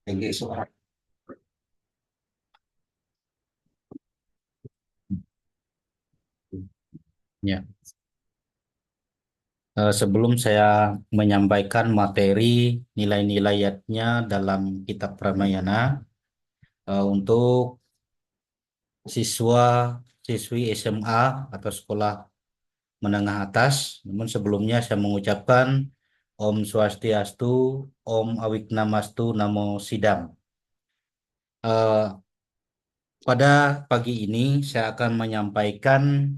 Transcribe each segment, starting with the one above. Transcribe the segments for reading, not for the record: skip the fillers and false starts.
Tinggi suara. Ya, sebelum saya menyampaikan materi nilai-nilai ayatnya dalam kitab Ramayana untuk siswa siswi SMA atau sekolah menengah atas, namun sebelumnya saya mengucapkan Om Swastiastu, Om Awiknamastu, Namo Sidam. Eh, Pada pagi ini saya akan menyampaikan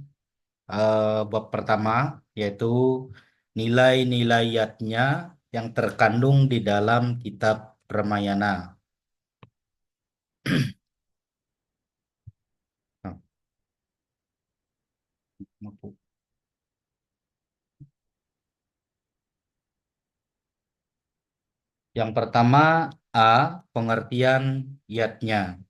bab pertama, yaitu nilai-nilai yatnya yang terkandung di dalam kitab Ramayana. Yang pertama, A. Pengertian yatnya.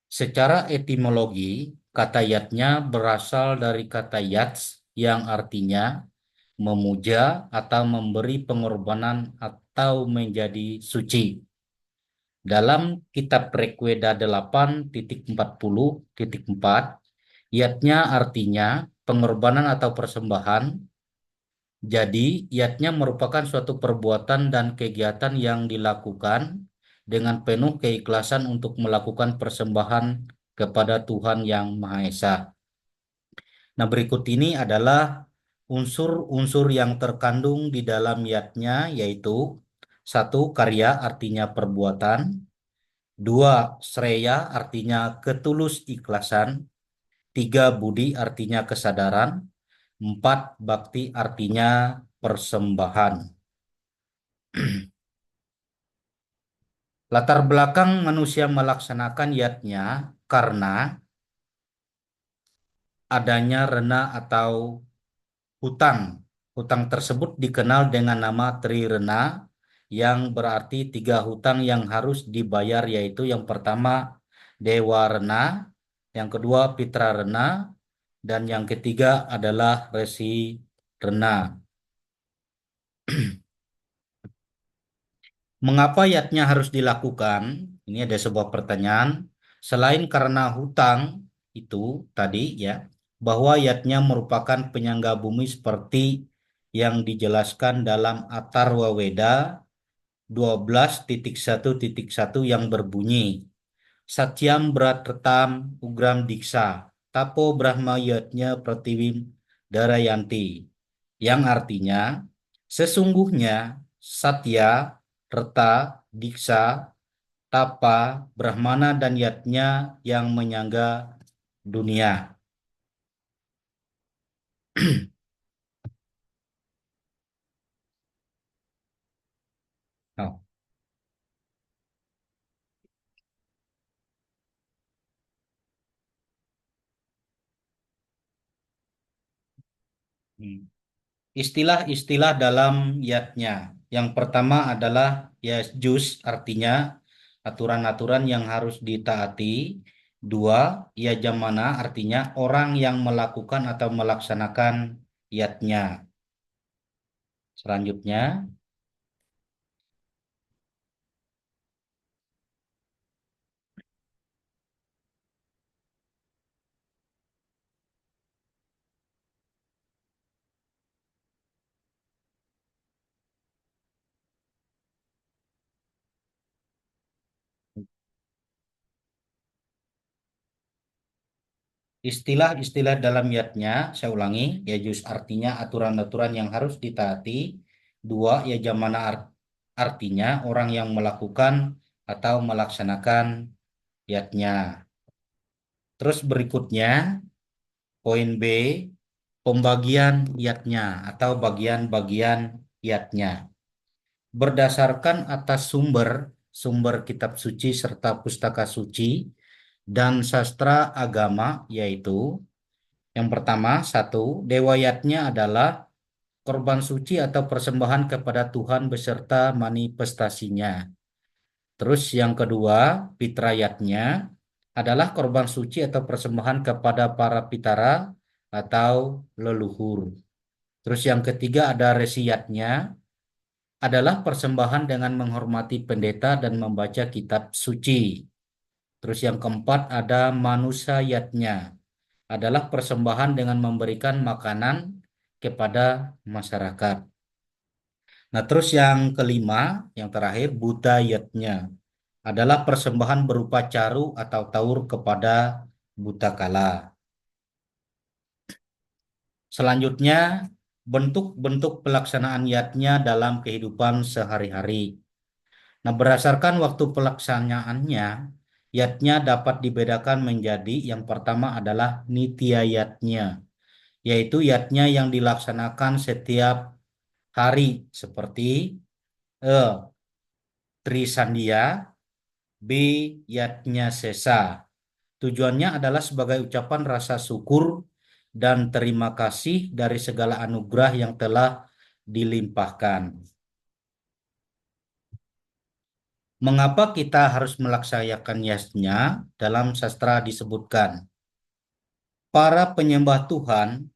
Secara etimologi, kata yatnya berasal dari kata yats yang artinya memuja atau memberi pengorbanan atau menjadi suci. Dalam kitab Rigveda 8.40.4, yatnya artinya pengorbanan atau persembahan. Jadi, yatnya merupakan suatu perbuatan dan kegiatan yang dilakukan dengan penuh keikhlasan untuk melakukan persembahan kepada Tuhan Yang Maha Esa. Nah, berikut ini adalah unsur-unsur yang terkandung di dalam yatnya, yaitu satu, karya artinya perbuatan. Dua, sreya artinya ketulus ikhlasan. Tiga, budi artinya kesadaran. Empat, bakti artinya persembahan. Latar belakang manusia melaksanakan yatnya karena adanya rena atau hutang. Hutang tersebut dikenal dengan nama Trirena, yang berarti tiga hutang yang harus dibayar, yaitu yang pertama Dewa Rena, yang kedua Pitra Rena, dan yang ketiga adalah Resi Rena. Mengapa yatnya harus dilakukan? Ini ada sebuah pertanyaan. Selain karena hutang itu tadi ya, bahwa yatnya merupakan penyangga bumi seperti yang dijelaskan dalam Atharwa Weda 12.1.1 yang berbunyi Satyam Bratratam Ugram Diksa Tapo Brahma Yatnya Pratiwim Darayanti, yang artinya sesungguhnya Satya, Reta, Diksa, Tapa, Brahmana dan Yatnya yang menyangga dunia. Oh, hmm. Istilah-istilah dalam yatnya. Yang pertama adalah ya juz, artinya aturan-aturan yang harus ditaati. Dua, ya jamana, artinya orang yang melakukan atau melaksanakan yatnya. Selanjutnya, istilah-istilah dalam yatnya, saya ulangi, ya juz artinya aturan-aturan yang harus ditaati. Dua, ya jamana artinya orang yang melakukan atau melaksanakan yatnya. Terus berikutnya, poin B, pembagian yatnya atau bagian-bagian yatnya. Berdasarkan atas sumber kitab suci serta pustaka suci dan sastra agama, yaitu yang pertama, satu, dewa yatnya adalah korban suci atau persembahan kepada Tuhan beserta manifestasinya. Terus yang kedua, pitrayatnya adalah korban suci atau persembahan kepada para pitara atau leluhur. Terus yang ketiga ada resiyatnya, adalah persembahan dengan menghormati pendeta dan membaca kitab suci. Terus yang keempat ada manusayatnya, adalah persembahan dengan memberikan makanan kepada masyarakat. Nah, terus yang kelima, yang terakhir, budayatnya adalah persembahan berupa caru atau taur kepada buta kala. Selanjutnya, bentuk-bentuk pelaksanaan yatnya dalam kehidupan sehari-hari. Nah, berdasarkan waktu pelaksanaannya, yatnya dapat dibedakan menjadi yang pertama adalah nitya yatnya, yaitu yatnya yang dilaksanakan setiap hari seperti E. Trisandia, B. Yatnya Sesa. Tujuannya adalah sebagai ucapan rasa syukur dan terima kasih dari segala anugerah yang telah dilimpahkan. Mengapa kita harus melaksanakan yatnya? Dalam sastra disebutkan, para penyembah Tuhan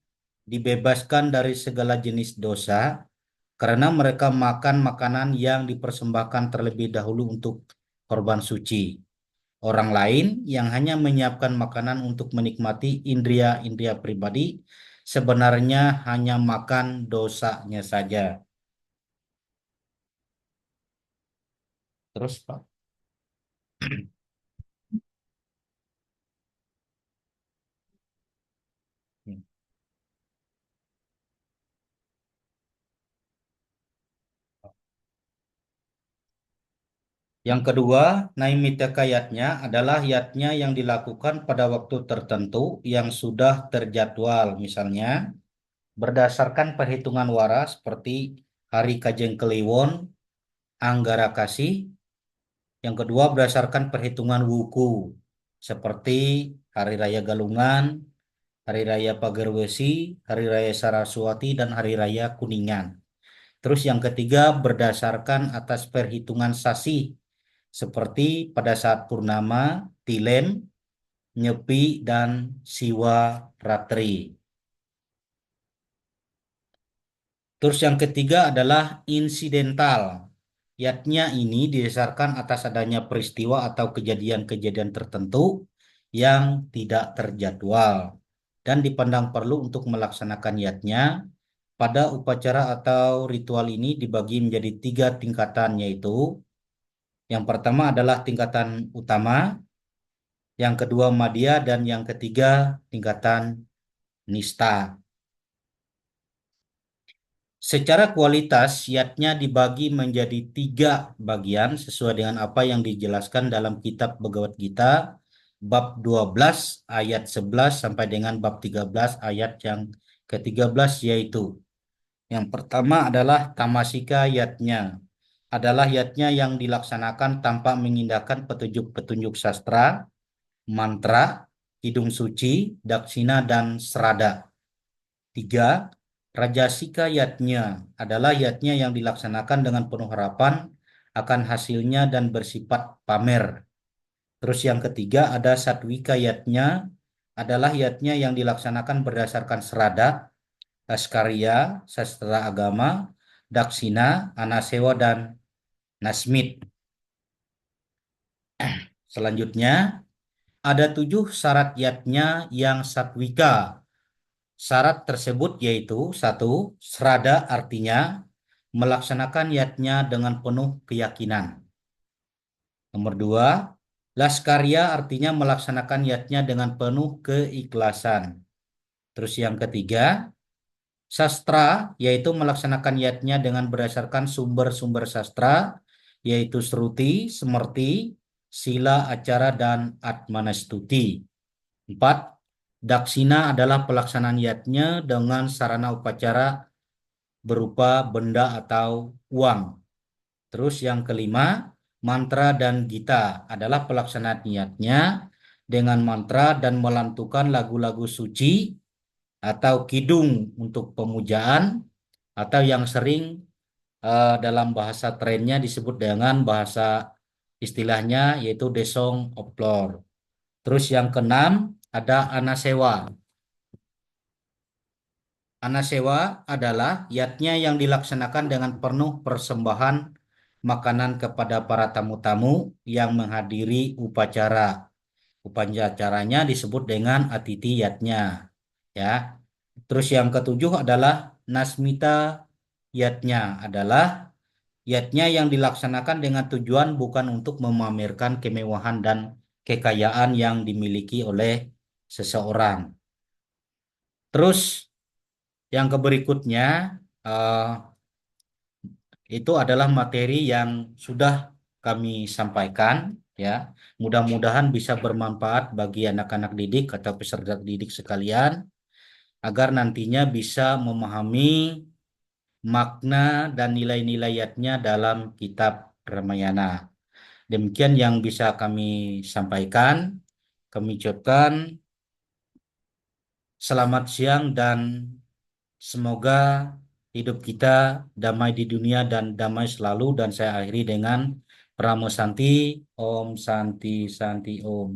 dibebaskan dari segala jenis dosa karena mereka makan makanan yang dipersembahkan terlebih dahulu untuk korban suci. Orang lain yang hanya menyiapkan makanan untuk menikmati indria-indria pribadi sebenarnya hanya makan dosanya saja. Terus, Pak. Yang kedua, naimitaka yatnya adalah yatnya yang dilakukan pada waktu tertentu yang sudah terjadwal. Misalnya, berdasarkan perhitungan waras seperti Hari Kajeng Kliwon, Anggara Kasih. Yang kedua, berdasarkan perhitungan wuku seperti Hari Raya Galungan, Hari Raya Pagerwesi, Hari Raya Saraswati, dan Hari Raya Kuningan. Terus yang ketiga, berdasarkan atas perhitungan sasi seperti pada saat purnama, tilem, nyepi, dan siwa ratri. Terus yang ketiga adalah insidental. Yatnya ini didasarkan atas adanya peristiwa atau kejadian-kejadian tertentu yang tidak terjadwal dan dipandang perlu untuk melaksanakan yatnya. Pada upacara atau ritual ini dibagi menjadi 3 tingkatan, yaitu yang pertama adalah tingkatan utama, yang kedua madya, dan yang ketiga tingkatan nista. Secara kualitas, yatnya dibagi menjadi 3 bagian sesuai dengan apa yang dijelaskan dalam kitab Bhagavad Gita, bab 12 ayat 11 sampai dengan bab 13 ayat yang ke-13, yaitu yang pertama adalah tamasika yatnya. Adalah yatnya yang dilaksanakan tanpa mengindahkan petunjuk-petunjuk sastra, mantra, hidung suci, daksina, dan serada. 3. Rajasika yatnya adalah yatnya yang dilaksanakan dengan penuh harapan akan hasilnya dan bersifat pamer. Terus yang ketiga ada satwika yatnya, adalah yatnya yang dilaksanakan berdasarkan serada, askarya, sastra agama, daksina, anasewa, dan nasmit. Selanjutnya, ada 7 syarat yatnya yang satwika. Syarat tersebut yaitu 1. Serada artinya melaksanakan yatnya dengan penuh keyakinan. Nomor 2. Laskarya artinya melaksanakan yatnya dengan penuh keikhlasan. Terus yang ketiga, sastra yaitu melaksanakan yatnya dengan berdasarkan sumber-sumber sastra, yaitu Sruti, Semerti, Sila, Acara, dan Atmanastuti. 4. Daksina adalah pelaksanaan yatnya dengan sarana upacara berupa benda atau uang. Terus yang kelima, mantra dan gita adalah pelaksanaan yatnya dengan mantra dan melantukan lagu-lagu suci atau kidung untuk pemujaan, atau yang sering dalam bahasa trennya disebut dengan bahasa istilahnya yaitu desong oplor. Terus yang keenam ada anasewa. Anasewa adalah yatnya yang dilaksanakan dengan penuh persembahan makanan kepada para tamu-tamu yang menghadiri upacara. Upacaranya disebut dengan atiti yatnya. Ya. Terus yang ketujuh adalah nasmita yatnya adalah yatnya yang dilaksanakan dengan tujuan bukan untuk memamerkan kemewahan dan kekayaan yang dimiliki oleh seseorang. Terus yang berikutnya eh, itu adalah materi yang sudah kami sampaikan ya. Mudah-mudahan bisa bermanfaat bagi anak-anak didik atau peserta didik sekalian agar nantinya bisa memahami makna dan nilai-nilai ayatnya dalam kitab Ramayana. Demikian yang bisa kami sampaikan. Kami ucapkan selamat siang dan semoga hidup kita damai di dunia dan damai selalu. Dan saya akhiri dengan Pramo Santi, Om Santi Santi Om.